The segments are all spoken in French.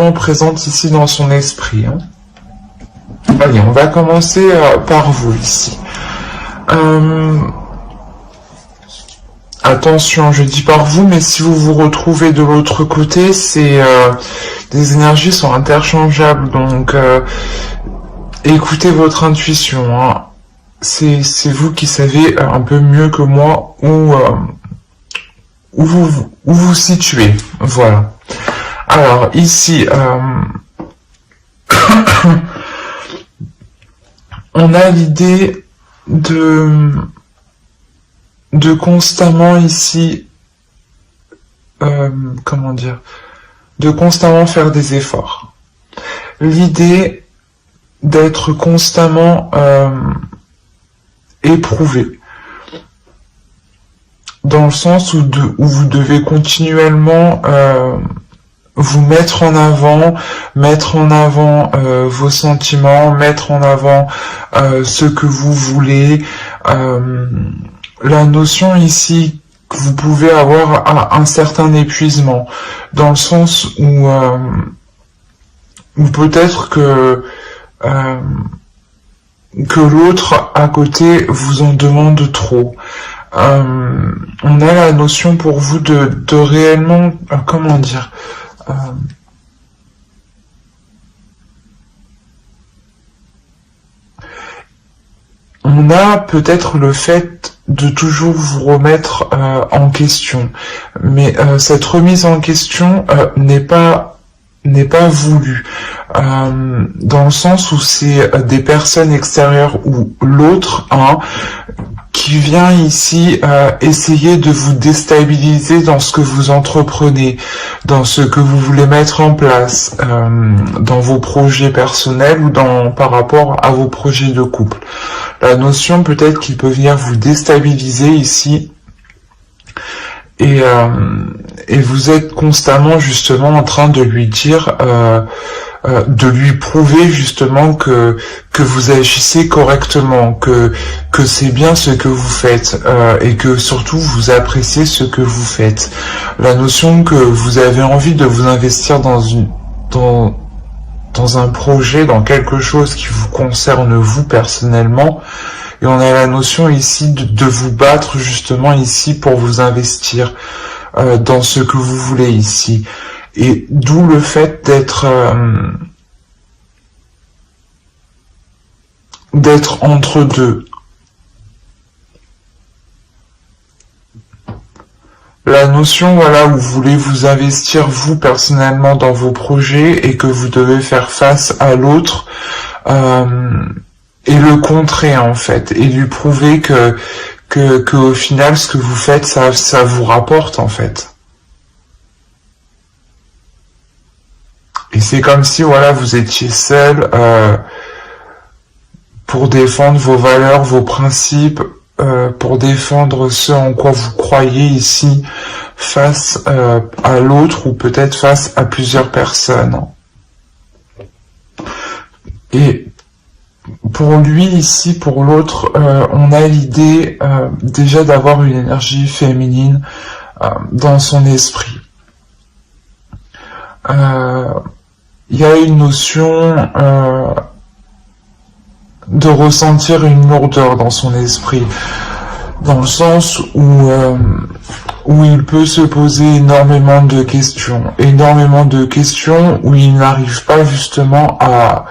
vraiment présente ici dans son esprit. Hein. Allez, on va commencer par vous ici. Attention, je dis par vous, mais si vous vous retrouvez de l'autre côté, les énergies sont interchangeables, donc écoutez votre intuition. Hein. C'est vous qui savez un peu mieux que moi où vous situez. Voilà. Alors ici, on a l'idée de constamment ici, comment dire, de constamment faire des efforts. L'idée d'être constamment éprouvé, dans le sens où vous devez continuellement vous mettre en avant vos sentiments, mettre en avant ce que vous voulez. La notion ici que vous pouvez avoir un certain épuisement, dans le sens où peut-être que l'autre à côté vous en demande trop. On a la notion pour vous de réellement, comment dire, on a peut-être le fait de toujours vous remettre en question, mais cette remise en question n'est pas voulue, dans le sens où c'est des personnes extérieures ou l'autre, hein, qui vient ici essayer de vous déstabiliser dans ce que vous entreprenez, dans ce que vous voulez mettre en place, dans vos projets personnels ou par rapport à vos projets de couple. La notion peut-être qu'il peut venir vous déstabiliser ici, et vous êtes constamment justement en train de lui dire, de lui prouver justement que vous agissez correctement, que c'est bien ce que vous faites, et que surtout vous appréciez ce que vous faites. La notion que vous avez envie de vous investir dans un projet, dans quelque chose qui vous concerne vous personnellement, et on a la notion ici de vous battre justement ici pour vous investir dans ce que vous voulez ici. Et d'où le fait d'être entre deux. La notion, voilà, où vous voulez vous investir vous personnellement dans vos projets et que vous devez faire face à l'autre et le contrer en fait, et lui prouver que au final ce que vous faites ça vous rapporte en fait. Et c'est comme si voilà vous étiez seul pour défendre vos valeurs, vos principes, pour défendre ce en quoi vous croyez ici face à l'autre ou peut-être face à plusieurs personnes. Et pour lui ici, pour l'autre, on a l'idée déjà d'avoir une énergie féminine dans son esprit. Il y a une notion de ressentir une lourdeur dans son esprit, dans le sens où il peut se poser énormément de questions où il n'arrive pas justement à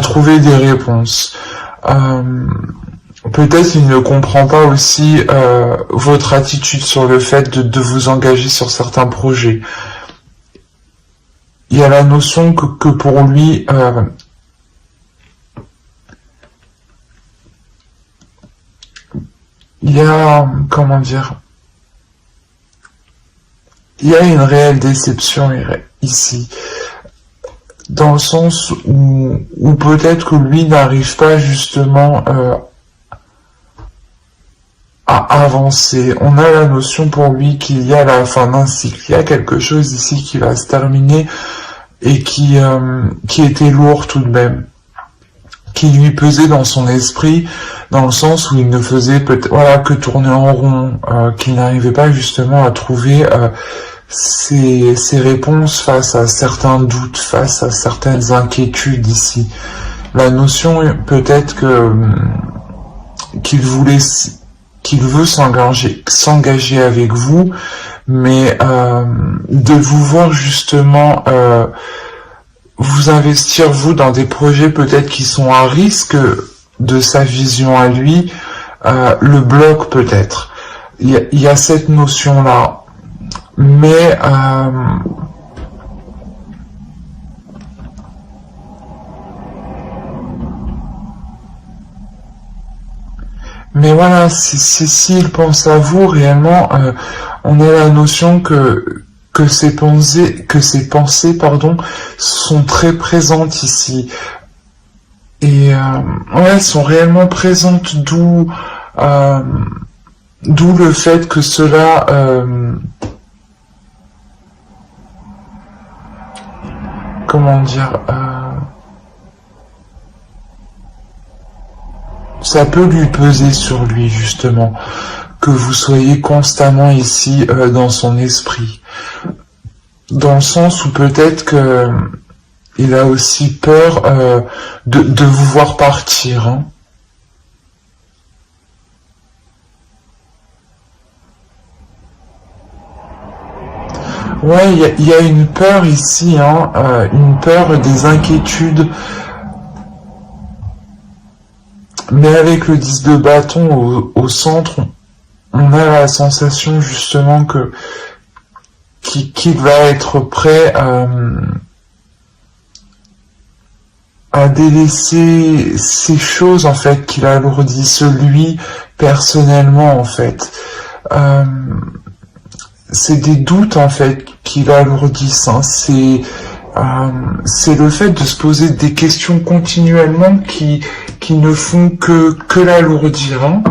trouver des réponses. Peut-être il ne comprend pas aussi votre attitude sur le fait de vous engager sur certains projets. Il y a la notion que pour lui, il y a, comment dire, il y a une réelle déception ici, dans le sens où peut-être que lui n'arrive pas justement à avancer. On a la notion pour lui qu'il y a la fin d'un cycle, il y a quelque chose ici qui va se terminer et qui était lourd tout de même, qui lui pesait dans son esprit, dans le sens où il ne faisait peut-être que tourner en rond, qu'il n'arrivait pas justement à trouver ses réponses face à certains doutes, face à certaines inquiétudes ici. La notion peut-être que qu'il veut s'engager avec vous, mais de vous voir justement vous investir vous dans des projets peut-être qui sont à risque de sa vision à lui, le bloque peut-être. Il y a cette notion là. Mais voilà, s'il pense à vous réellement, on a la notion que ces pensées pardon sont très présentes ici et ouais, sont réellement présentes, d'où le fait que cela comment dire, ça peut lui peser sur lui justement, que vous soyez constamment ici dans son esprit, dans le sens où peut-être que il a aussi peur de vous voir partir. Hein. Ouais, il y a une peur ici, hein, une peur des inquiétudes. Mais avec le 10 de bâton au centre, on a la sensation justement que qu'il va être prêt à délaisser ces choses en fait qu'il alourdissent lui personnellement en fait. C'est des doutes en fait qui l'alourdissent. Hein. C'est le fait de se poser des questions continuellement qui ne font que l'alourdir. Hein.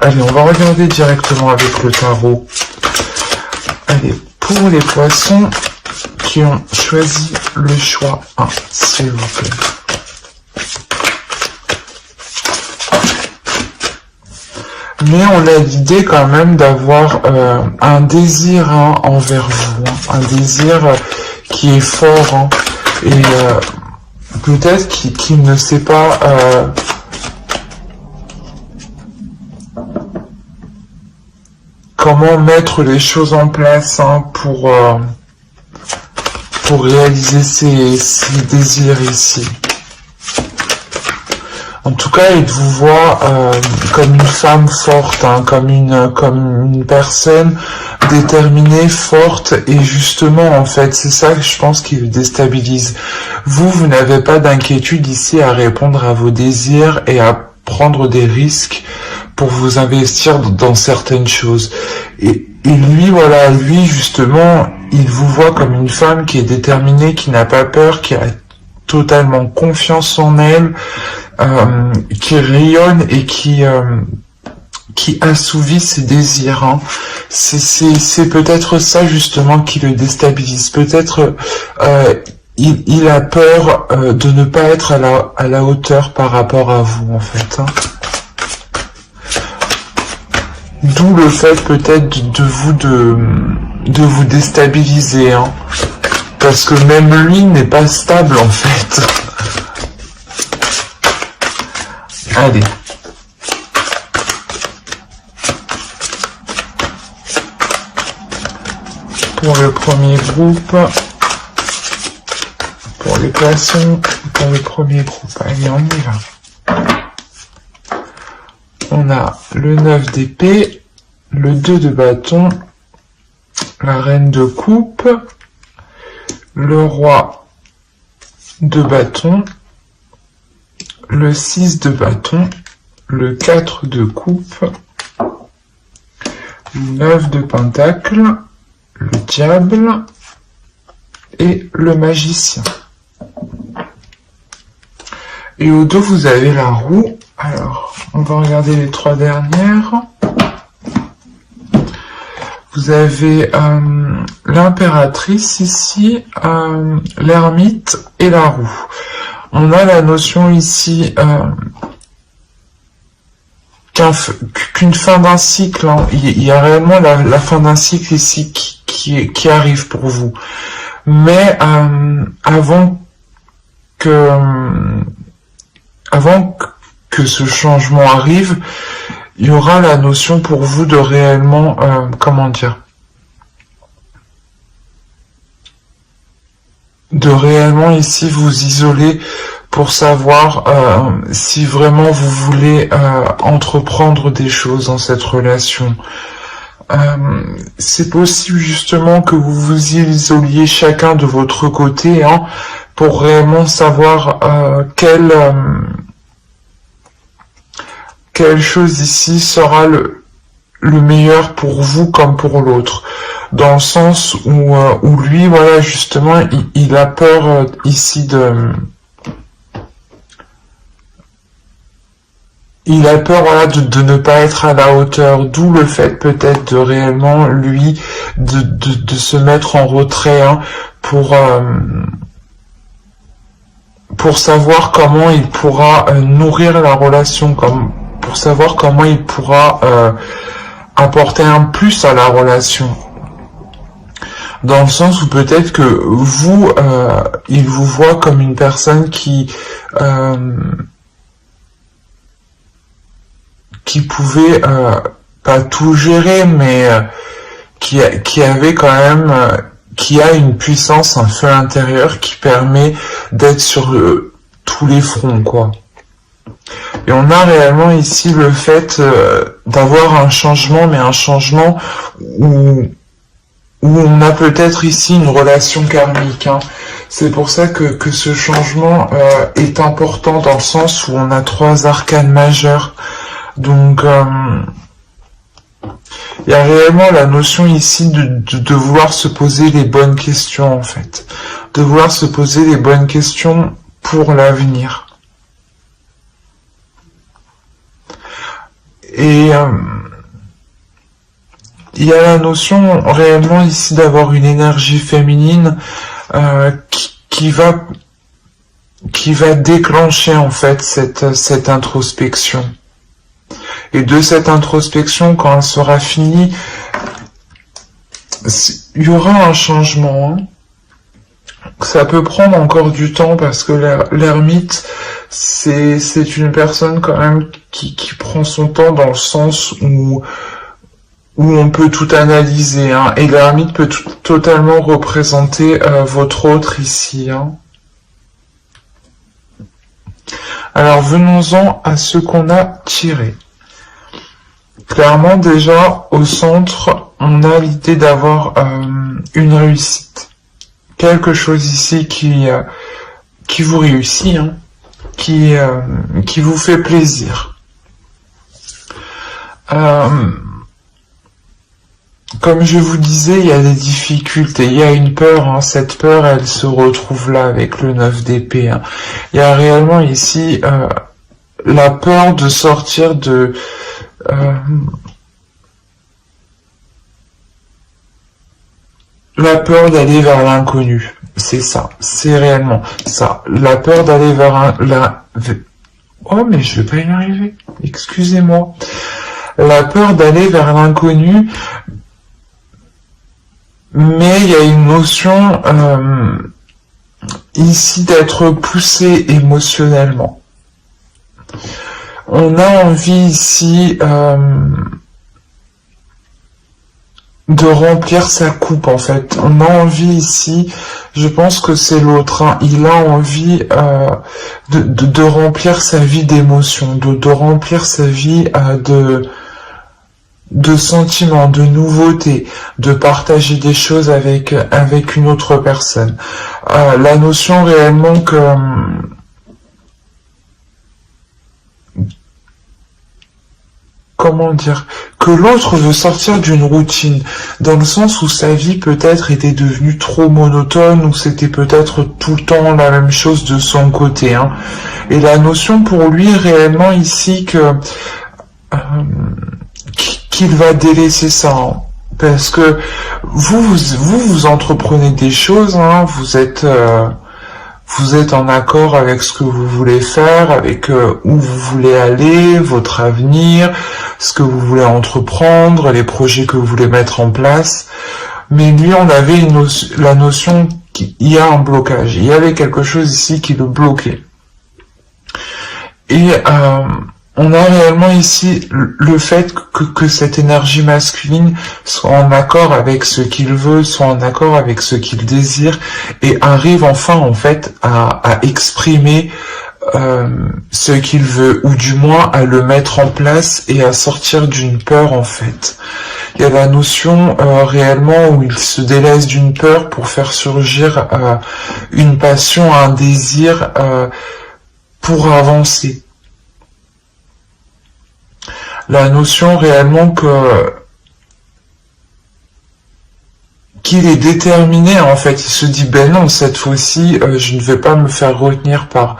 Allez, on va regarder directement avec le tarot. Allez, pour les poissons qui ont choisi le choix 1, s'il vous plaît. Mais on a l'idée quand même d'avoir un désir hein, envers vous, hein, un désir qui est fort, hein, et peut-être qu'il ne sait pas comment mettre les choses en place hein, pour réaliser ces désirs ici. En tout cas, il vous voit comme une femme forte, hein, comme une personne déterminée, forte, et justement, en fait, c'est ça que je pense qui le déstabilise. Vous n'avez pas d'inquiétude ici à répondre à vos désirs et à prendre des risques pour vous investir dans certaines choses. Et lui, voilà, lui, justement, il vous voit comme une femme qui est déterminée, qui n'a pas peur, qui a totalement confiance en elle, qui rayonne et qui assouvit ses désirs. Hein. C'est peut-être ça justement qui le déstabilise. Peut-être il a peur de ne pas être à la hauteur par rapport à vous en fait. Hein. D'où le fait peut-être de vous déstabiliser. Hein. Parce que même lui n'est pas stable en fait. Allez. Pour le premier groupe, pour les poissons, pour le premier groupe, allez, on y va. On a le 9 d'épée, le 2 de bâton, la reine de coupe, le roi de bâton, le 6 de bâton, le 4 de coupe, le 9 de pentacle, le diable et le magicien. Et au dos, vous avez la roue. Alors, on va regarder les trois dernières. Vous avez l'impératrice ici, l'ermite et la roue. On a la notion ici qu'une fin d'un cycle. Hein. Il y a réellement la fin d'un cycle ici qui arrive pour vous. Mais avant que ce changement arrive, il y aura la notion pour vous de réellement, comment dire, de réellement ici vous isoler pour savoir si vraiment vous voulez entreprendre des choses dans cette relation. C'est possible justement que vous vous isoliez chacun de votre côté, hein, pour réellement savoir quelle chose ici sera le meilleur pour vous comme pour l'autre, dans le sens où lui, voilà, justement, il a peur ici il a peur, voilà, de ne pas être à la hauteur, d'où le fait peut-être de réellement, lui, de se mettre en retrait, hein, pour savoir comment il pourra nourrir la relation, pour savoir comment il pourra apporter un plus à la relation. Dans le sens où peut-être que vous, il vous voit comme une personne qui pouvait pas tout gérer, mais qui avait quand même, qui a une puissance, un feu intérieur qui permet d'être sur tous les fronts, quoi. Et on a réellement ici le fait d'avoir un changement, mais un changement où on a peut-être ici une relation karmique. Hein. C'est pour ça que ce changement est important dans le sens où on a 3 arcanes majeures. Donc, il y a réellement la notion ici de vouloir se poser les bonnes questions, en fait. De vouloir se poser les bonnes questions pour l'avenir. Et il y a la notion réellement ici d'avoir une énergie féminine qui va déclencher en fait cette introspection. Et de cette introspection, quand elle sera finie, il y aura un changement. Hein. Ça peut prendre encore du temps parce que l'ermite, c'est une personne quand même qui prend son temps dans le sens où on peut tout analyser. Hein. Et l'ermite peut totalement représenter votre autre ici. Hein. Alors venons-en à ce qu'on a tiré. Clairement, déjà, au centre, on a l'idée d'avoir une réussite. Quelque chose ici qui vous réussit, hein, qui vous fait plaisir. Comme je vous disais, il y a des difficultés, il y a une peur, hein, cette peur, elle se retrouve là avec le 9 d'épée. Hein. Il y a réellement ici la peur de sortir de... la peur d'aller vers l'inconnu, c'est ça, c'est réellement ça, la peur d'aller vers oh mais je vais pas y arriver, excusez-moi, la peur d'aller vers l'inconnu, mais il y a une notion ici d'être poussé émotionnellement. On a envie ici de remplir sa coupe, en fait. On a envie ici, je pense que c'est l'autre, hein, il a envie de remplir sa vie d'émotions, de remplir sa vie de sentiments, de nouveautés, de partager des choses avec une autre personne. La notion réellement que... comment dire, que l'autre veut sortir d'une routine, dans le sens où sa vie peut-être était devenue trop monotone, ou c'était peut-être tout le temps la même chose de son côté. Hein. Et la notion pour lui réellement ici qu'il va délaisser ça. Hein. Parce que vous entreprenez des choses, hein, vous êtes vous êtes en accord avec ce que vous voulez faire, avec où vous voulez aller, votre avenir, ce que vous voulez entreprendre, les projets que vous voulez mettre en place. Mais lui, on avait la notion qu'il y a un blocage. Il y avait quelque chose ici qui le bloquait. Et on a réellement ici le fait que cette énergie masculine soit en accord avec ce qu'il veut, soit en accord avec ce qu'il désire, et arrive enfin en fait à exprimer ce qu'il veut, ou du moins à le mettre en place et à sortir d'une peur en fait. Il y a la notion réellement où il se délaisse d'une peur pour faire surgir une passion, un désir pour avancer. La notion réellement qu'il est déterminé en fait, il se dit ben non, cette fois-ci je ne vais pas me faire retenir par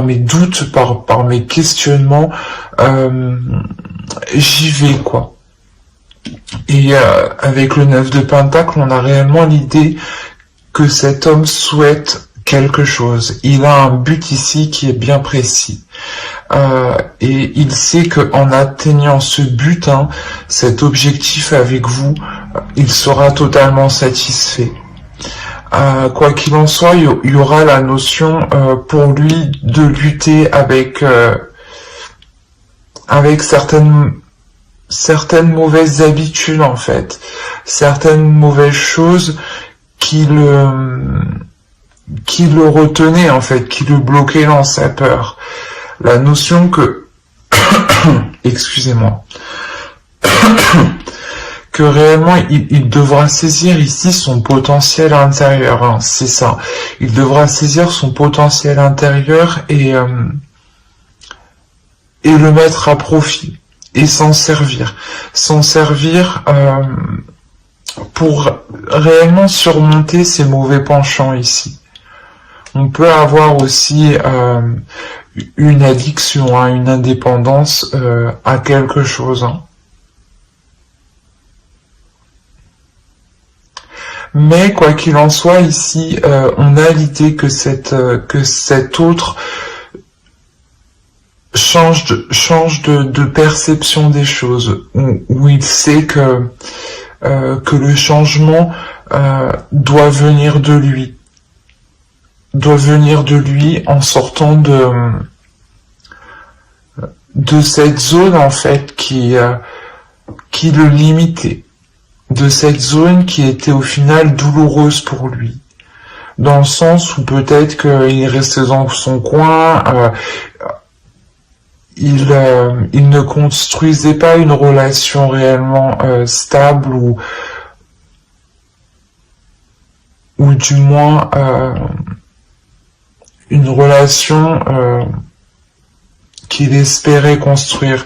mes doutes, par mes questionnements, j'y vais quoi. Et avec le 9 de Pentacle, on a réellement l'idée que cet homme souhaite quelque chose. Il a un but ici qui est bien précis. Et il sait qu'en atteignant ce but, cet objectif avec vous, il sera totalement satisfait. Quoi qu'il en soit, il y aura la notion pour lui de lutter avec certaines mauvaises habitudes en fait, certaines mauvaises choses qui le retenaient en fait, qui le bloquaient dans sa peur. La notion que, excusez-moi, que réellement il devra saisir ici son potentiel intérieur, c'est ça. Il devra saisir son potentiel intérieur et le mettre à profit et s'en servir pour réellement surmonter ses mauvais penchants ici. On peut avoir aussi une addiction, une indépendance à quelque chose. Mais quoi qu'il en soit, ici, on a l'idée que cet autre change de perception des choses, où il sait que le changement doit venir de lui, en sortant de cette zone en fait qui le limitait, de cette zone qui était au final douloureuse pour lui, dans le sens où peut-être qu'il restait dans son coin, il ne construisait pas une relation réellement stable, ou du moins une relation qu'il espérait construire.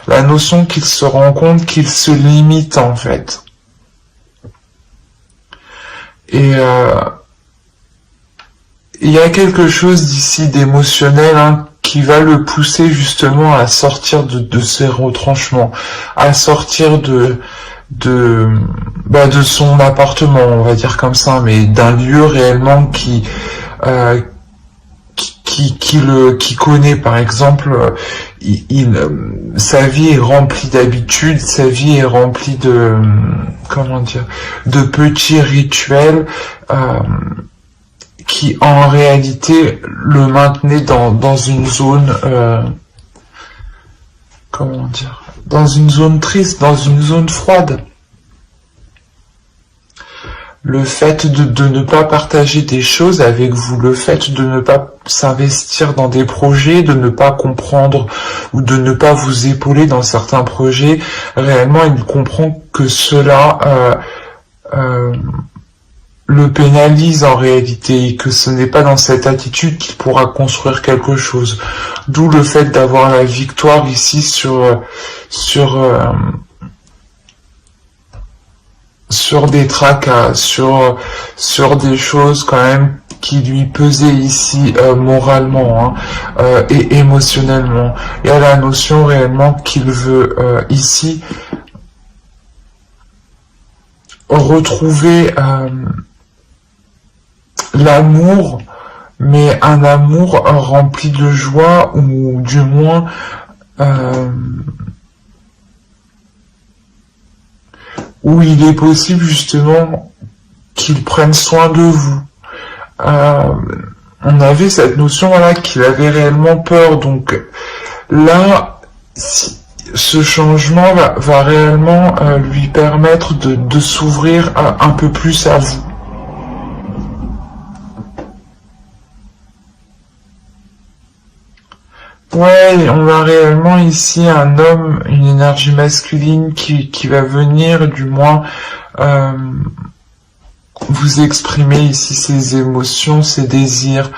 La notion qu'il se rend compte qu'il se limite en fait. Et il y a quelque chose d'ici d'émotionnel qui va le pousser justement à sortir de ses retranchements, à sortir de son appartement, on va dire comme ça, mais d'un lieu réellement qui connaît. Par exemple, sa vie est remplie d'habitudes, sa vie est remplie de petits rituels qui en réalité le maintenaient dans une zone dans une zone triste, dans une zone froide. Le fait de ne pas partager des choses avec vous, le fait de ne pas s'investir dans des projets, de ne pas comprendre ou de ne pas vous épauler dans certains projets, réellement il comprend que cela le pénalise en réalité, et que ce n'est pas dans cette attitude qu'il pourra construire quelque chose. D'où le fait d'avoir la victoire ici sur des tracas, sur des choses quand même qui lui pesaient ici moralement et émotionnellement. Il y a la notion réellement qu'il veut ici retrouver l'amour, mais un amour rempli de joie, ou du moins où il est possible justement qu'il prenne soin de vous. On avait cette notion, voilà, qu'il avait réellement peur, donc là, ce changement va réellement lui permettre de s'ouvrir un peu plus à vous. Ouais, on a réellement ici un homme, une énergie masculine qui va venir, du moins, vous exprimer ici ses émotions, ses désirs,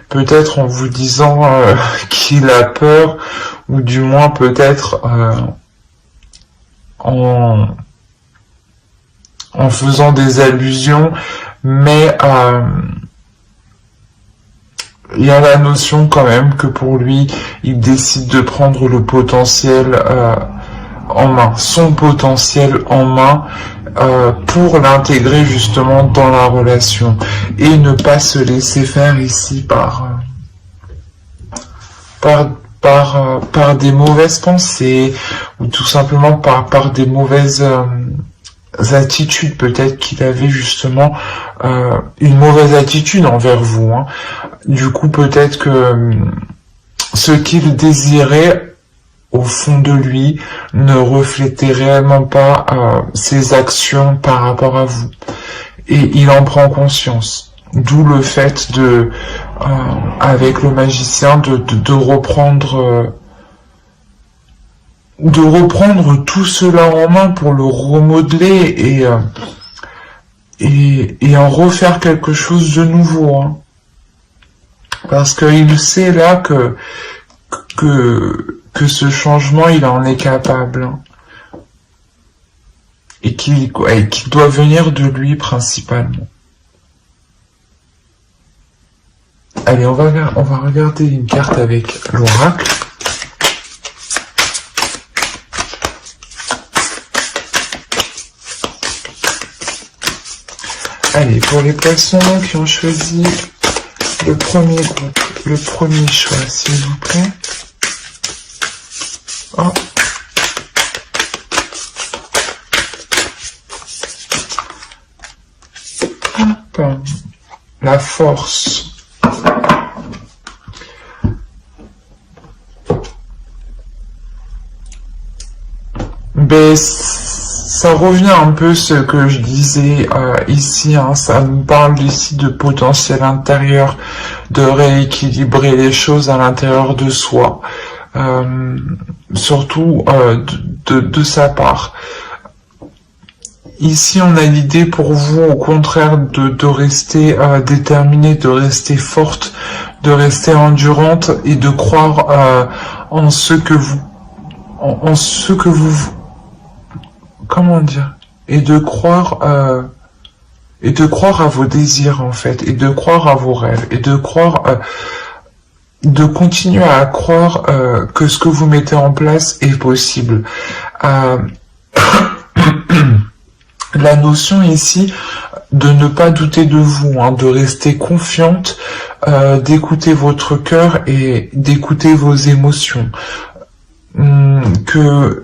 peut-être en vous disant qu'il a peur, ou du moins peut-être en faisant des allusions, mais il y a la notion quand même que pour lui, il décide de prendre le potentiel en main, son potentiel en main, pour l'intégrer justement dans la relation et ne pas se laisser faire ici par des mauvaises pensées, ou tout simplement par des mauvaises attitudes. Peut-être qu'il avait justement une mauvaise attitude envers vous, hein. Du coup, peut-être que ce qu'il désirait au fond de lui ne reflétait réellement pas ses actions par rapport à vous. Et il en prend conscience. D'où le fait de, avec le magicien, de reprendre tout cela en main pour le remodeler et en refaire quelque chose de nouveau, hein. Parce qu'il sait là que ce changement, il en est capable, hein. Et qu'il doit venir de lui principalement. Allez, on va regarder une carte avec l'oracle. Allez, pour les poissons qui ont choisi le premier groupe, le premier choix, s'il vous plaît. Oh. Hop. La force. Ben, ça revient un peu ce que je disais ici, hein, ça nous parle ici de potentiel intérieur, de rééquilibrer les choses à l'intérieur de soi, surtout de sa part. Ici, on a l'idée pour vous, au contraire, de rester déterminée, de rester forte, de rester endurante et de croire en ce que vous, comment dire, et de croire à vos désirs en fait, et de croire à vos rêves, et de croire, de continuer à croire que ce que vous mettez en place est possible. La notion ici de ne pas douter de vous, hein, de rester confiante, d'écouter votre cœur et d'écouter vos émotions. Que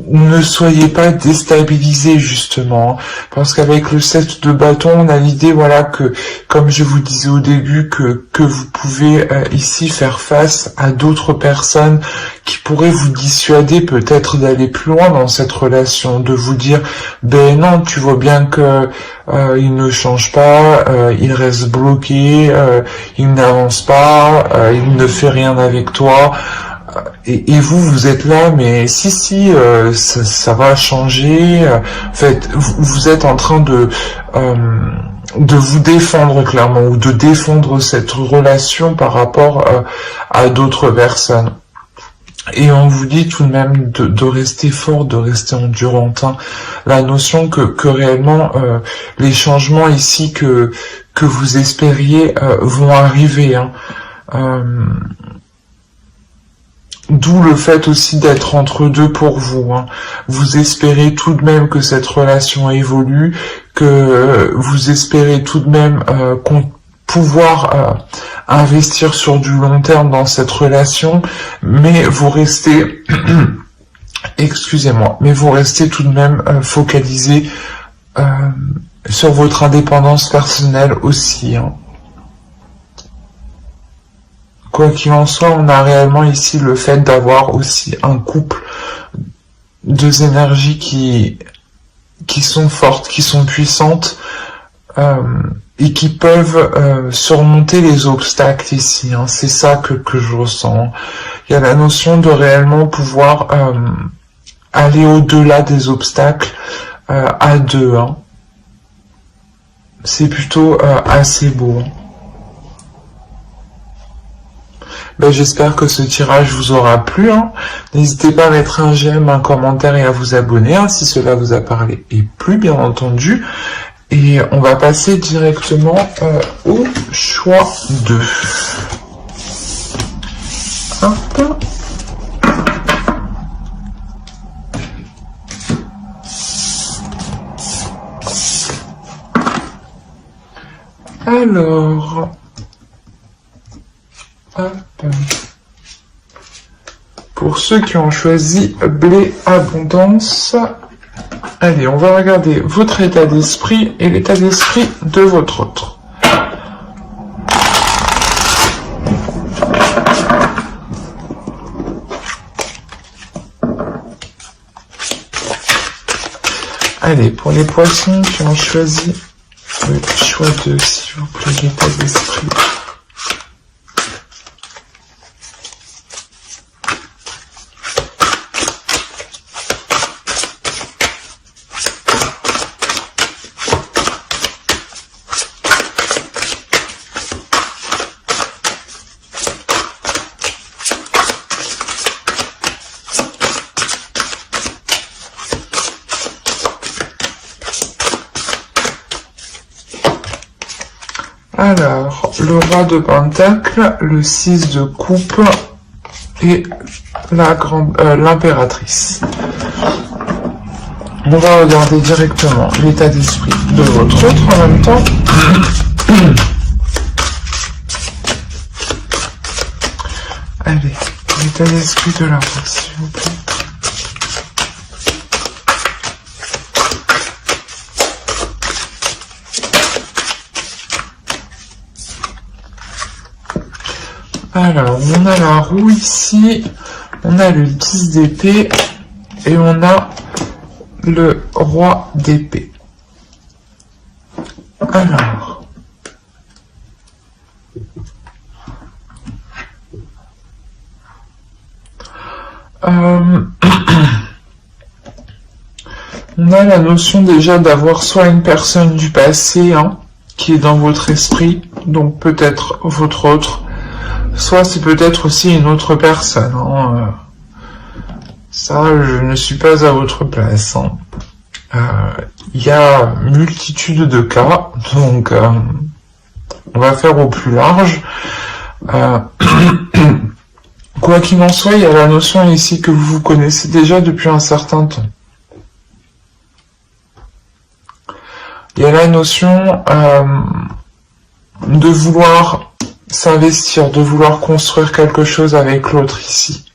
ne soyez pas déstabilisés justement, parce qu'avec le 7 de bâton, on a l'idée, voilà, que, comme je vous disais au début, que vous pouvez ici faire face à d'autres personnes qui pourraient vous dissuader peut-être d'aller plus loin dans cette relation, de vous dire, ben non, tu vois bien que il ne change pas, il reste bloqué, il n'avance pas, il ne fait rien avec toi. Et vous êtes là, mais si, ça va changer. En fait, vous êtes en train de vous défendre clairement, ou de défendre cette relation par rapport à d'autres personnes. Et on vous dit tout de même de rester fort, de rester endurante, hein. La notion que réellement les changements ici que vous espériez vont arriver, hein. D'où le fait aussi d'être entre deux pour vous, hein. Vous espérez tout de même que cette relation évolue, que vous espérez tout de même pouvoir investir sur du long terme dans cette relation, mais vous restez, excusez-moi, mais vous restez tout de même focalisé sur votre indépendance personnelle aussi. Hein. Quoi qu'il en soit, on a réellement ici le fait d'avoir aussi un couple, deux énergies qui sont fortes, qui sont puissantes, et qui peuvent surmonter les obstacles ici. Hein. C'est ça que je ressens. Il y a la notion de réellement pouvoir aller au-delà des obstacles à deux. Hein. C'est plutôt assez beau. Ben, j'espère que ce tirage vous aura plu. Hein. N'hésitez pas à mettre un j'aime, un commentaire et à vous abonner hein, si cela vous a parlé et plu, bien entendu. Et on va passer directement au choix 2. Hop. Alors, hop. Pour ceux qui ont choisi blé abondance, allez, on va regarder votre état d'esprit et l'état d'esprit de votre autre. Allez, pour les poissons qui ont choisi le choix 2, s'il vous plaît, l'état d'esprit. Alors, le roi de pentacle, le 6 de coupe et l'impératrice. On va regarder directement l'état d'esprit de votre autre en même temps. Allez, l'état d'esprit de la rose, s'il vous plaît. Alors, on a la roue ici, on a le 10 d'épée et on a le roi d'épée. Alors, on a la notion déjà d'avoir soit une personne du passé hein, qui est dans votre esprit, donc peut-être votre autre, soit c'est peut-être aussi une autre personne. Hein. Ça, je ne suis pas à votre place. Hein. Y a multitude de cas, donc on va faire au plus large. Quoi qu'il en soit, il y a la notion ici que vous connaissez déjà depuis un certain temps. Il y a la notion de vouloir s'investir, de vouloir construire quelque chose avec l'autre ici.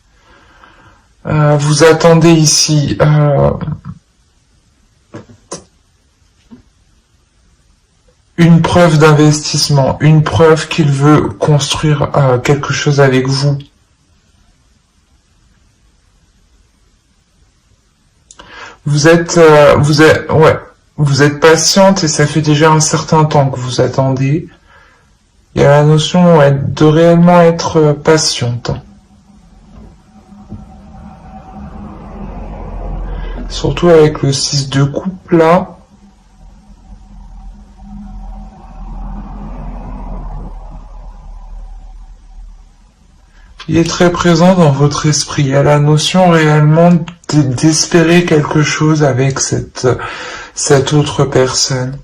Vous attendez ici une preuve d'investissement, une preuve qu'il veut construire quelque chose avec vous. Vous êtes patiente et ça fait déjà un certain temps que vous attendez. Il y a la notion de réellement être patiente. Surtout avec le 6 de coupe là. Il est très présent dans votre esprit. Il y a la notion réellement d'espérer quelque chose avec cette autre personne.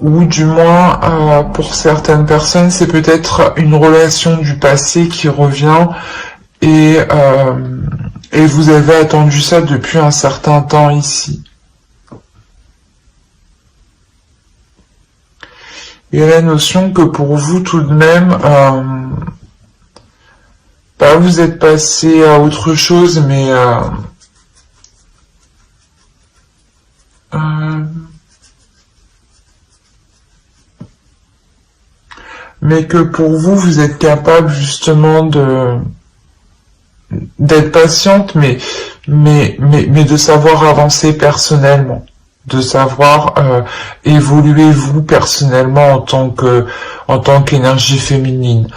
Ou du moins, pour certaines personnes, c'est peut-être une relation du passé qui revient et vous avez attendu ça depuis un certain temps ici. Il y a la notion que pour vous tout de même, bah, vous êtes passé à autre chose, mais que pour vous, vous êtes capable justement d'être patiente, mais de savoir avancer personnellement, de savoir évoluer vous personnellement en tant qu'énergie féminine.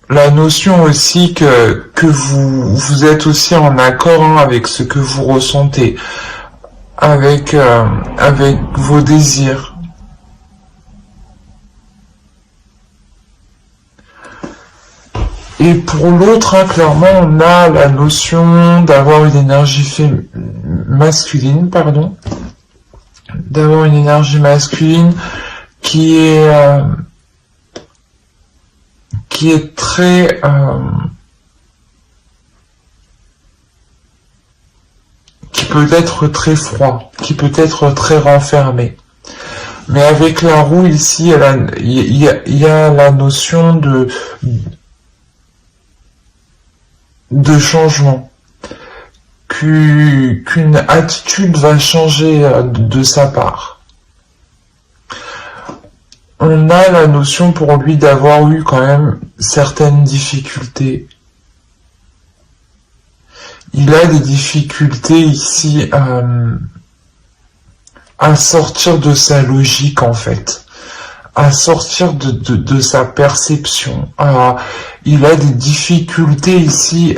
La notion aussi que vous êtes aussi en accord avec ce que vous ressentez, avec vos désirs. Et pour l'autre, hein, clairement, on a la notion d'avoir une énergie masculine, pardon, d'avoir une énergie masculine qui est très qui peut être très froid, qui peut être très renfermé. Mais avec la roue ici, il y a la notion de changement, qu'une attitude va changer de sa part. On a la notion pour lui d'avoir eu quand même certaines difficultés. Il a des difficultés ici à sortir de sa logique en fait, à sortir de sa perception. Il a des difficultés ici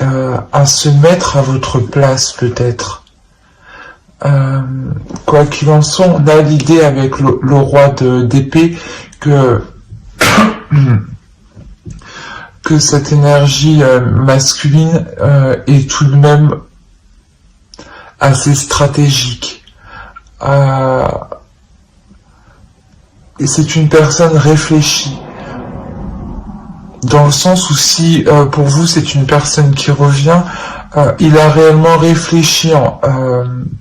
à se mettre à votre place peut-être. Quoi qu'il en soit, on a l'idée avec le roi d'épée que cette énergie masculine est tout de même assez stratégique. Et c'est une personne réfléchie. Dans le sens où si pour vous c'est une personne qui revient, il a réellement réfléchi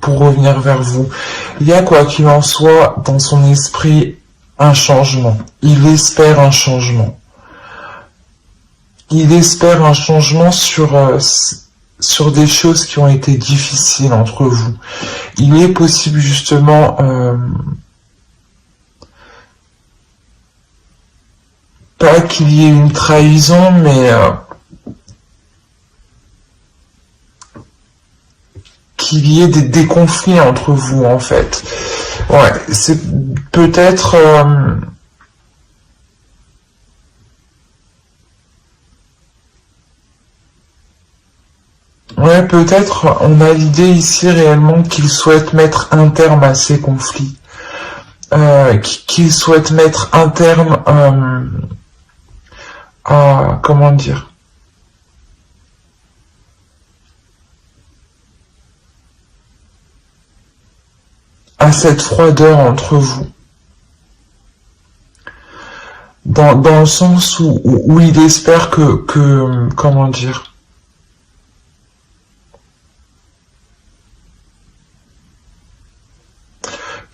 pour revenir vers vous. Il y a quoi qu'il en soit dans son esprit un changement. Il espère un changement. Il espère un changement sur des choses qui ont été difficiles entre vous. Il est possible justement pas qu'il y ait une trahison, mais qu'il y ait des conflits entre vous en fait. Ouais, c'est peut-être ouais, peut-être on a l'idée ici réellement qu'il souhaite mettre un terme à ces conflits, qu'il souhaite mettre un terme à, comment dire, à cette froideur entre vous. Dans le sens où il espère comment dire,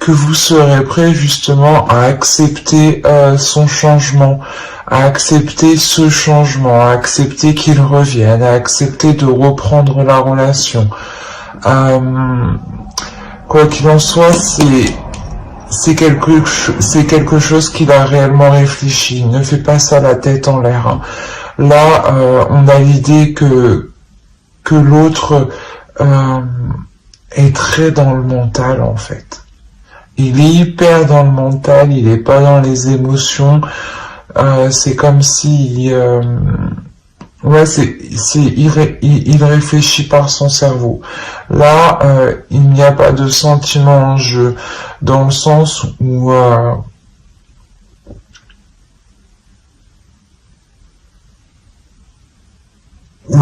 que vous serez prêt justement à accepter son changement, à accepter ce changement, à accepter qu'il revienne, à accepter de reprendre la relation. Quoi qu'il en soit, c'est quelque chose qu'il a réellement réfléchi. Il ne fait pas ça la tête en l'air. Hein. Là, on a l'idée que l'autre est très dans le mental en fait. Il est hyper dans le mental, il est pas dans les émotions. C'est comme si ouais, il réfléchit par son cerveau. Là, il n'y a pas de sentiment en jeu, dans le sens où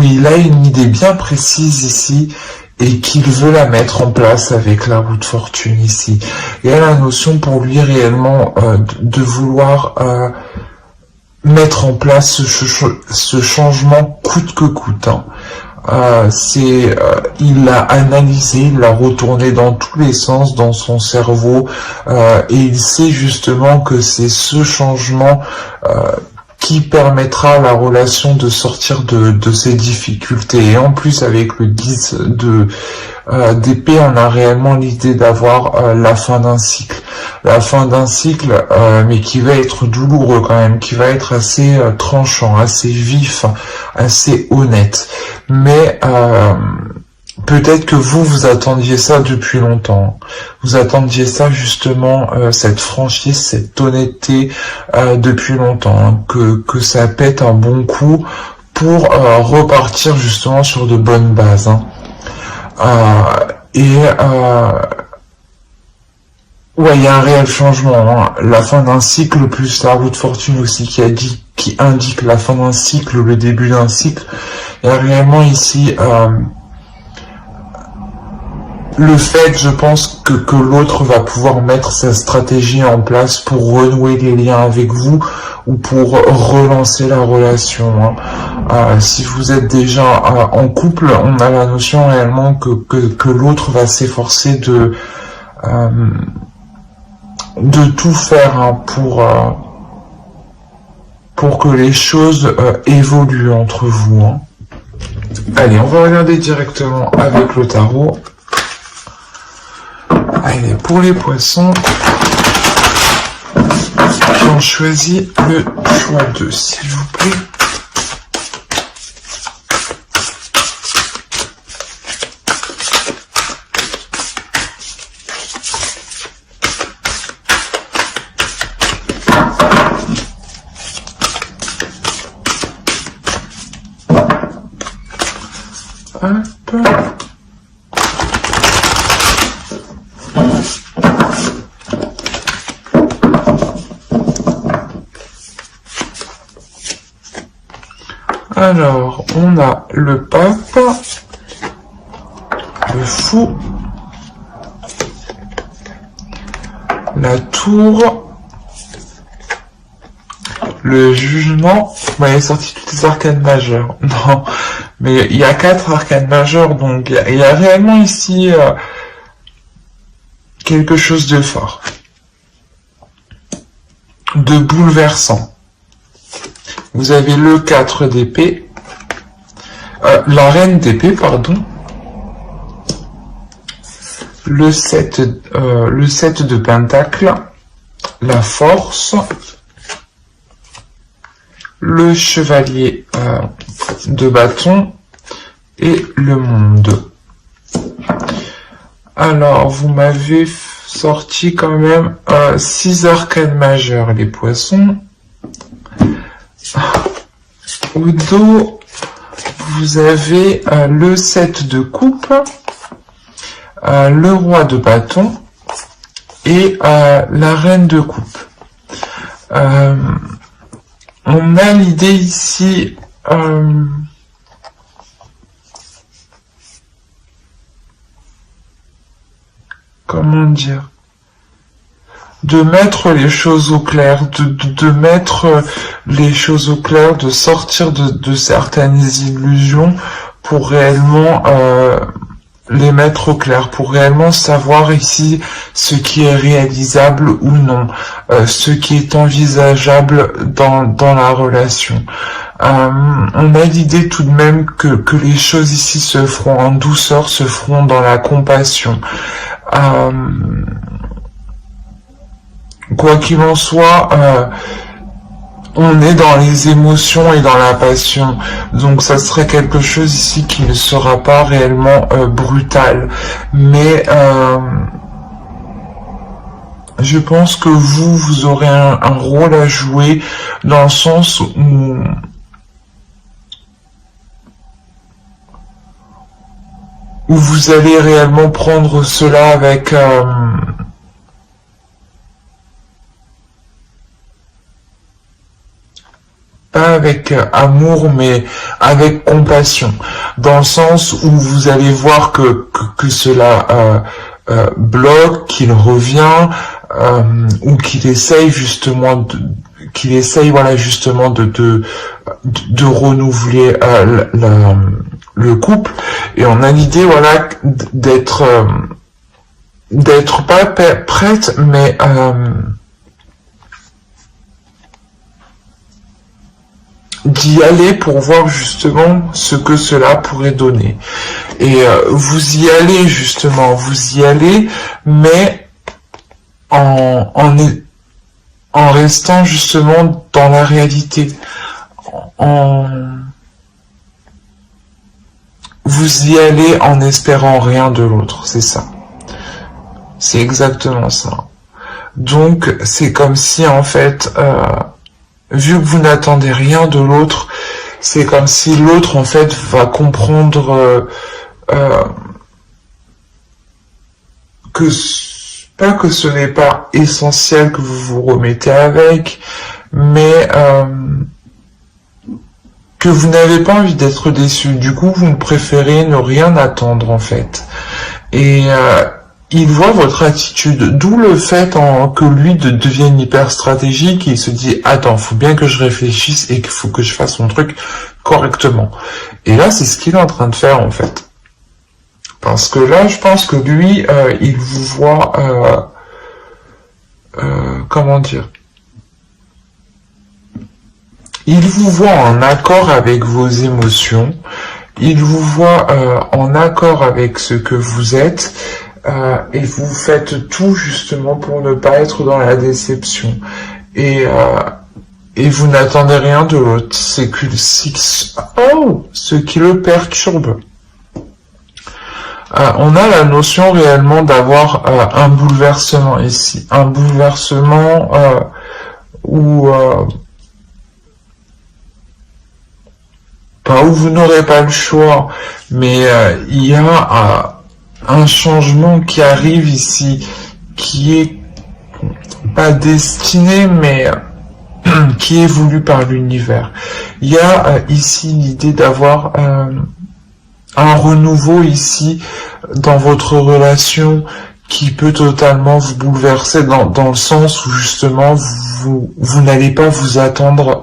il a une idée bien précise ici et qu'il veut la mettre en place avec la roue de fortune ici. Il y a la notion pour lui réellement de vouloir mettre en place ce changement coûte que coûte. Hein. Il l'a analysé, il l'a retourné dans tous les sens dans son cerveau, et il sait justement que c'est ce changement qui permettra à la relation de sortir de ses difficultés. Et en plus, avec le 10 d'épée, on a réellement l'idée d'avoir la fin d'un cycle. La fin d'un cycle, mais qui va être douloureux quand même, qui va être assez tranchant, assez vif, assez honnête. Mais peut-être que vous attendiez ça depuis longtemps. Vous attendiez ça justement, cette franchise, cette honnêteté depuis longtemps. Hein, que ça pète un bon coup pour repartir justement sur de bonnes bases. Hein. Ouais, il y a un réel changement. Hein. La fin d'un cycle plus la roue de fortune aussi qui indique la fin d'un cycle, le début d'un cycle. Il y a réellement ici le fait, je pense, que l'autre va pouvoir mettre sa stratégie en place pour renouer les liens avec vous ou pour relancer la relation. Hein. Si vous êtes déjà en couple, on a la notion réellement que l'autre va s'efforcer de tout faire, hein, pour que les choses évoluent entre vous. Hein. Allez, on va regarder directement avec le tarot. Allez, pour les poissons, qui ont choisi le choix 2, s'il vous plaît. Hop. Alors, on a le pape, le fou, la tour, le jugement. Bon, il est sorti toutes les arcanes majeures. Non, mais il y a 4 arcanes majeures, donc il y a réellement ici quelque chose de fort, de bouleversant. Vous avez le 4 d'épée, la reine d'épée, pardon, le 7 de pentacle, la force, le chevalier de bâton et le monde. Alors, vous m'avez sorti quand même 6 arcanes majeures, les poissons. Au dos, vous avez le 7 de coupe, le roi de bâton et la reine de coupe. On a l'idée ici comment dire, de mettre les choses au clair, de mettre les choses au clair, de sortir de certaines illusions pour réellement les mettre au clair, pour réellement savoir ici ce qui est réalisable ou non, ce qui est envisageable dans la relation. On a l'idée tout de même que les choses ici se feront en douceur, se feront dans la compassion. Quoi qu'il en soit, on est dans les émotions et dans la passion, donc ça serait quelque chose ici qui ne sera pas réellement brutal, mais je pense que vous aurez un rôle à jouer dans le sens où vous allez réellement prendre cela avec pas avec amour, mais avec compassion, dans le sens où vous allez voir que cela bloque, qu'il revient, ou qu'il essaye justement qu'il essaye, voilà, justement de renouveler le couple. Et on a l'idée, voilà, d'être pas prête, mais d'y aller pour voir justement ce que cela pourrait donner. Et vous y allez justement, vous y allez, mais en restant justement dans la réalité. Vous y allez en espérant rien de l'autre, c'est ça. C'est exactement ça. Donc c'est comme si en fait, vu que vous n'attendez rien de l'autre, c'est comme si l'autre en fait va comprendre que pas que ce n'est pas essentiel que vous vous remettez avec, mais que vous n'avez pas envie d'être déçu. Du coup, vous préférez ne rien attendre en fait. Et il voit votre attitude, d'où le fait que lui devienne hyper stratégique. Il se dit attends, faut bien que je réfléchisse et qu'il faut que je fasse mon truc correctement. Et là, c'est ce qu'il est en train de faire en fait. Parce que là, je pense que lui, il vous voit, comment dire, il vous voit en accord avec vos émotions, il vous voit en accord avec ce que vous êtes, et vous faites tout justement pour ne pas être dans la déception. Et vous n'attendez rien de l'autre. C'est que ce qui le perturbe. On a la notion réellement d'avoir un bouleversement ici. Un bouleversement où vous n'aurez pas le choix, mais il y a un changement qui arrive ici, qui est pas destiné, mais qui est voulu par l'univers. Il y a ici l'idée d'avoir un renouveau ici dans votre relation qui peut totalement vous bouleverser dans le sens où justement vous n'allez pas vous attendre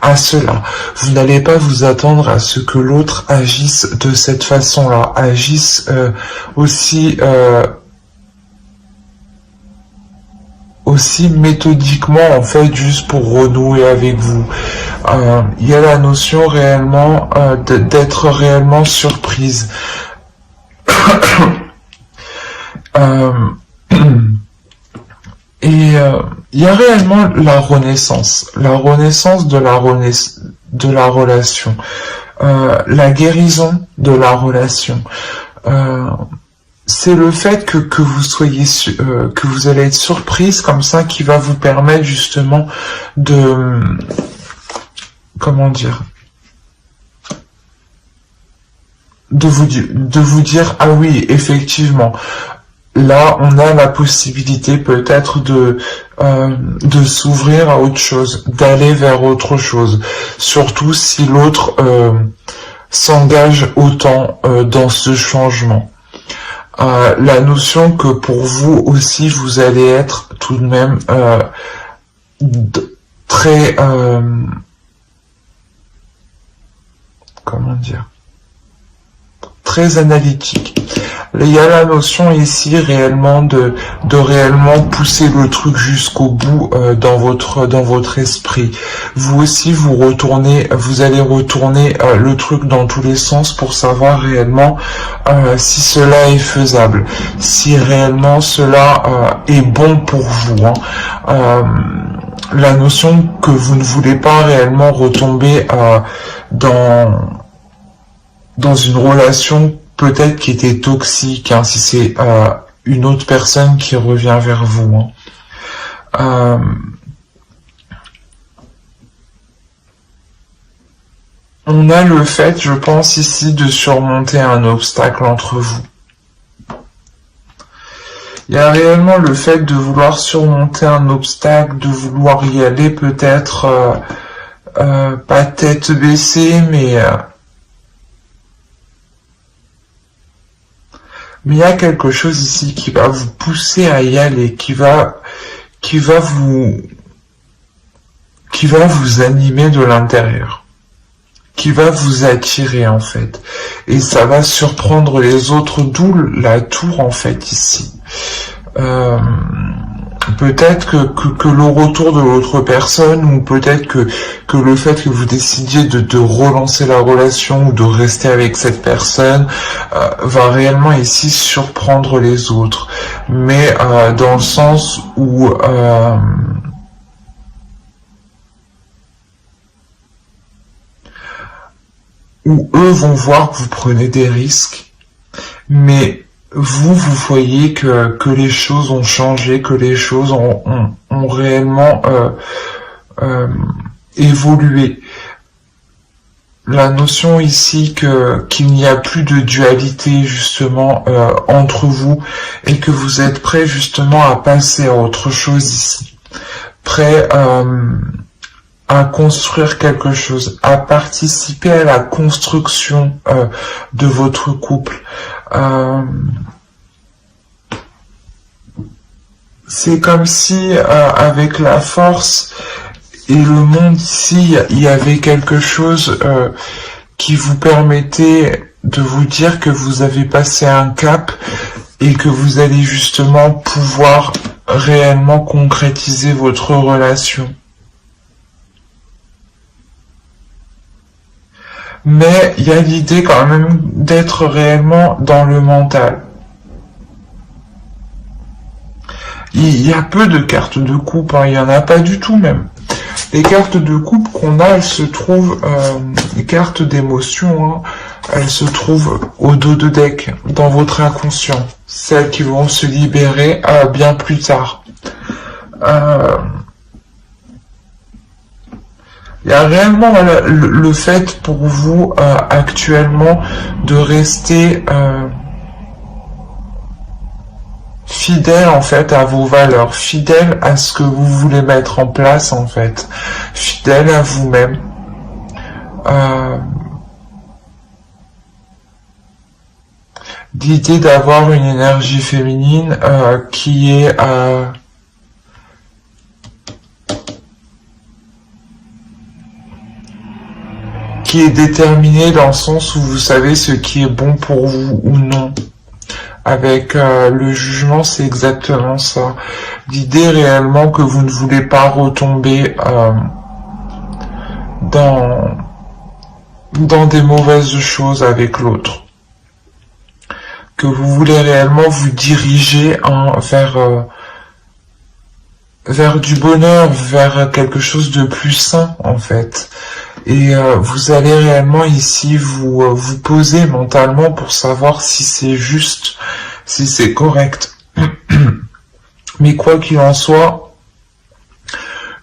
à cela. Vous n'allez pas vous attendre à ce que l'autre agisse de cette façon-là, agisse aussi méthodiquement en fait, juste pour renouer avec vous. Il y a la notion réellement d'être réellement surprise. Et il y a réellement la renaissance de la relation, la guérison de la relation. C'est le fait que vous soyez que vous allez être surprise comme ça qui va vous permettre justement de comment dire, de vous dire ah oui, effectivement, là on a la possibilité peut-être de s'ouvrir à autre chose, d'aller vers autre chose, surtout si l'autre s'engage autant dans ce changement. La notion que pour vous aussi vous allez être tout de même très comment dire, très analytique. Il y a la notion ici réellement de réellement pousser le truc jusqu'au bout dans votre esprit. Vous aussi vous allez retourner le truc dans tous les sens pour savoir réellement si cela est faisable, si réellement cela est bon pour vous. La notion que vous ne voulez pas réellement retomber dans une relation peut-être qui était toxique, si c'est une autre personne qui revient vers vous. On a le fait, je pense ici, de surmonter un obstacle entre vous. Il y a réellement le fait de vouloir surmonter un obstacle, de vouloir y aller peut-être pas tête baissée, mais il y a quelque chose ici qui va vous pousser à y aller, qui va vous qui va vous animer de l'intérieur, qui va vous attirer en fait. Et ça va surprendre les autres, d'où la tour en fait ici. Peut-être que le retour de l'autre personne, ou peut-être que le fait que vous décidiez de relancer la relation ou de rester avec cette personne va réellement ici surprendre les autres. Mais dans le sens où eux vont voir que vous prenez des risques, mais vous voyez que les choses ont changé, que les choses ont réellement évolué. La notion ici qu'il n'y a plus de dualité justement entre vous, et que vous êtes prêt justement à passer à autre chose ici. Prêt à construire quelque chose, à participer à la construction de votre couple. C'est comme si avec la force et le monde ici, il y avait quelque chose qui vous permettait de vous dire que vous avez passé un cap et que vous allez justement pouvoir réellement concrétiser votre relation. Mais il y a l'idée quand même d'être réellement dans le mental. Il y a peu de cartes de coupe, hein, il n'y en a pas du tout même. Les cartes de coupe qu'on a, elles se trouvent, les cartes d'émotion, hein, elles se trouvent au dos de deck, dans votre inconscient. Celles qui vont se libérer bien plus tard. Il y a réellement le fait pour vous actuellement de rester fidèle en fait à vos valeurs, fidèle à ce que vous voulez mettre en place en fait, fidèle à vous-même. L'idée d'avoir une énergie féminine qui est déterminée dans le sens où vous savez ce qui est bon pour vous ou non. Avec le jugement, c'est exactement ça. L'idée réellement que vous ne voulez pas retomber dans des mauvaises choses avec l'autre. Que vous voulez réellement vous diriger vers du bonheur, vers quelque chose de plus sain en fait. Et vous allez réellement ici vous poser mentalement pour savoir si c'est juste, si c'est correct. Mais quoi qu'il en soit,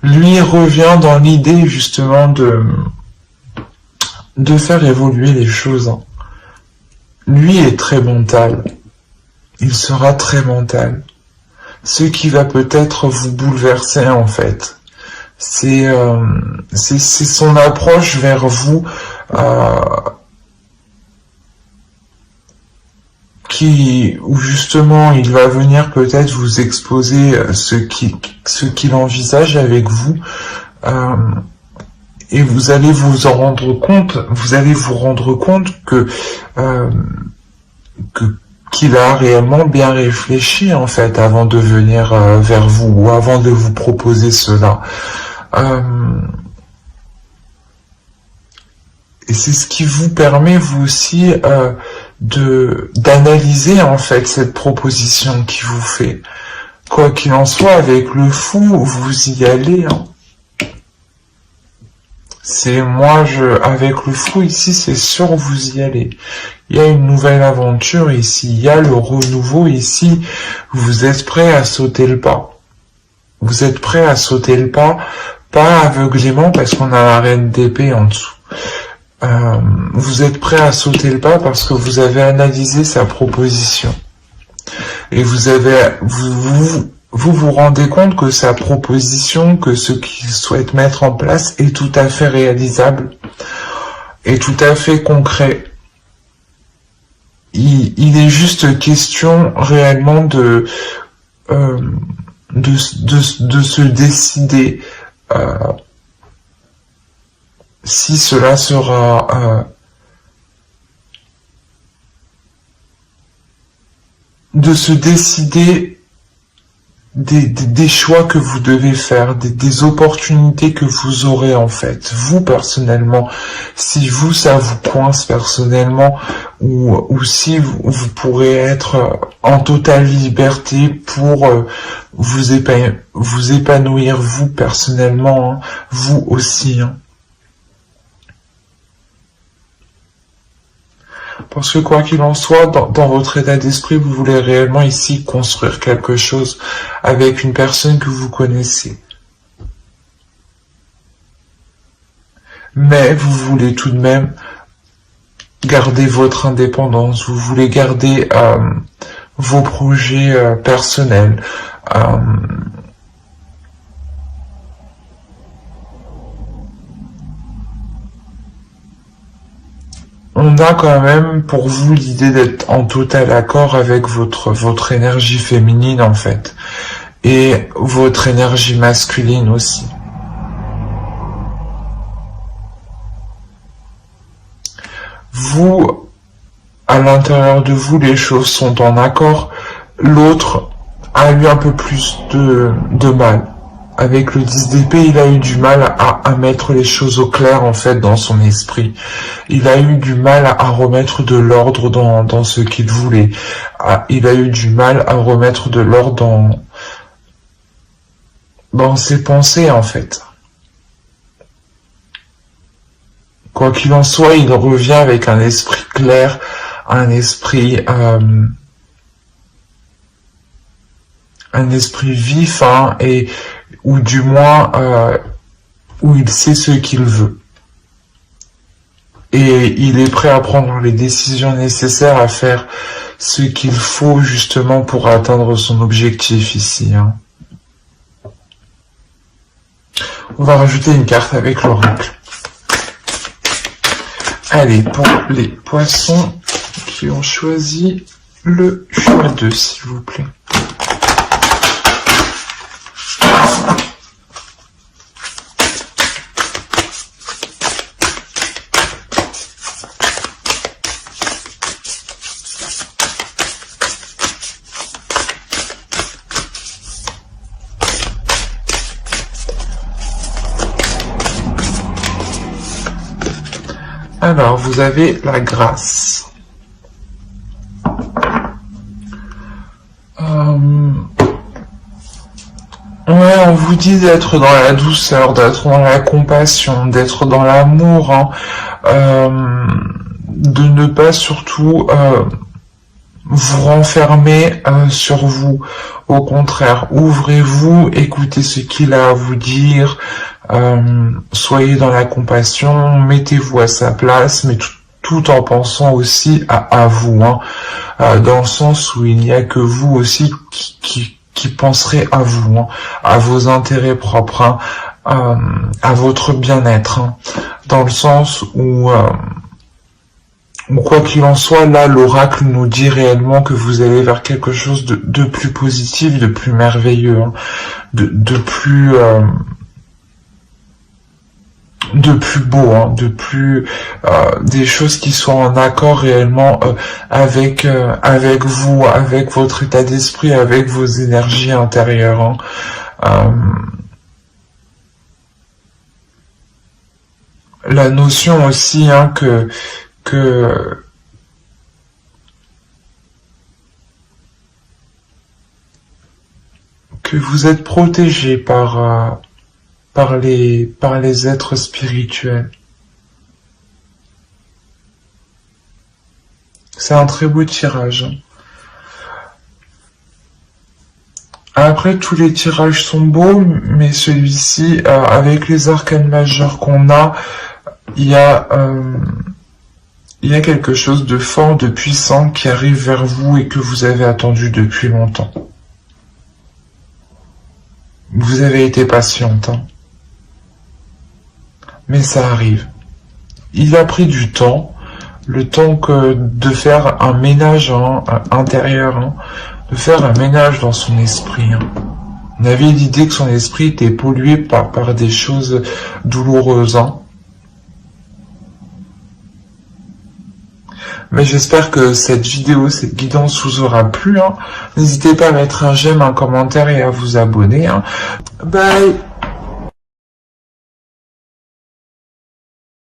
lui revient dans l'idée justement de faire évoluer les choses. Lui est très mental. Il sera très mental. Ce qui va peut-être vous bouleverser en fait. C'est son approche vers vous où justement il va venir peut-être vous exposer ce qu'il envisage avec vous, et vous allez vous en rendre compte, qu'il a réellement bien réfléchi en fait avant de venir vers vous, ou avant de vous proposer cela. Et c'est ce qui vous permet vous aussi d'analyser en fait cette proposition qu'il vous fait. Quoi qu'il en soit, avec le fou, vous y allez. Hein. Avec le fou ici, c'est sûr, vous y allez. Il y a une nouvelle aventure ici, il y a le renouveau ici. Vous êtes prêt à sauter le pas. Vous êtes prêt à sauter le pas, pas aveuglément parce qu'on a la reine d'épée en dessous. Vous êtes prêt à sauter le pas parce que vous avez analysé sa proposition. Et vous vous rendez compte que sa proposition, que ce qu'il souhaite mettre en place est tout à fait réalisable, est tout à fait concret. Il est juste question réellement de se décider si cela sera de se décider des choix que vous devez faire, des opportunités que vous aurez en fait, vous personnellement, si vous ça vous coince personnellement, ou si vous pourrez être en totale liberté pour vous épanouir vous personnellement, hein, vous aussi. Hein. Parce que quoi qu'il en soit, dans votre état d'esprit, vous voulez réellement ici construire quelque chose avec une personne que vous connaissez. Mais vous voulez tout de même garder votre indépendance, vous voulez garder vos projets personnels. On a quand même pour vous l'idée d'être en total accord avec votre énergie féminine en fait, et votre énergie masculine aussi. Vous, à l'intérieur de vous, les choses sont en accord, l'autre a eu un peu plus de mal. Avec le 10 d'épée, il a eu du mal à mettre les choses au clair en fait dans son esprit. Il a eu du mal à remettre de l'ordre dans ce qu'il voulait. Il a eu du mal à remettre de l'ordre dans ses pensées en fait. Quoi qu'il en soit, il revient avec un esprit clair, un esprit vif, hein, et ou du moins où il sait ce qu'il veut. Et il est prêt à prendre les décisions nécessaires, à faire ce qu'il faut justement pour atteindre son objectif ici. Hein. On va rajouter une carte avec l'oracle. Allez, pour les poissons qui ont choisi le choix 2, s'il vous plaît. Alors, vous avez la grâce. Ouais, on vous dit d'être dans la douceur, d'être dans la compassion, d'être dans l'amour, hein, de ne pas surtout vous renfermer sur vous. Au contraire, ouvrez-vous, écoutez ce qu'il a à vous dire, soyez dans la compassion, mettez-vous à sa place, mais tout en pensant aussi à vous, hein, dans le sens où il n'y a que vous aussi qui penserez à vous, hein, à vos intérêts propres, hein, à votre bien-être, hein, dans le sens où quoi qu'il en soit, là, l'oracle nous dit réellement que vous allez vers quelque chose de plus positif, de plus merveilleux, hein, de plus beau, hein, de plus des choses qui sont en accord réellement avec vous, avec votre état d'esprit, avec vos énergies intérieures. Hein. La notion aussi, hein, que vous êtes protégé par les êtres spirituels. C'est un très beau tirage. Après, tous les tirages sont beaux, mais celui-ci, avec les arcanes majeurs qu'on a, il y a quelque chose de fort, de puissant qui arrive vers vous et que vous avez attendu depuis longtemps. Vous avez été patiente, hein. Mais ça arrive. Il a pris du temps, le temps de faire un ménage, hein, intérieur, hein, de faire un ménage dans son esprit. Hein. On avait l'idée que son esprit était pollué par des choses douloureuses. Hein. Mais j'espère que cette vidéo, cette guidance vous aura plu. Hein. N'hésitez pas à mettre un j'aime, un commentaire et à vous abonner. Hein. Bye.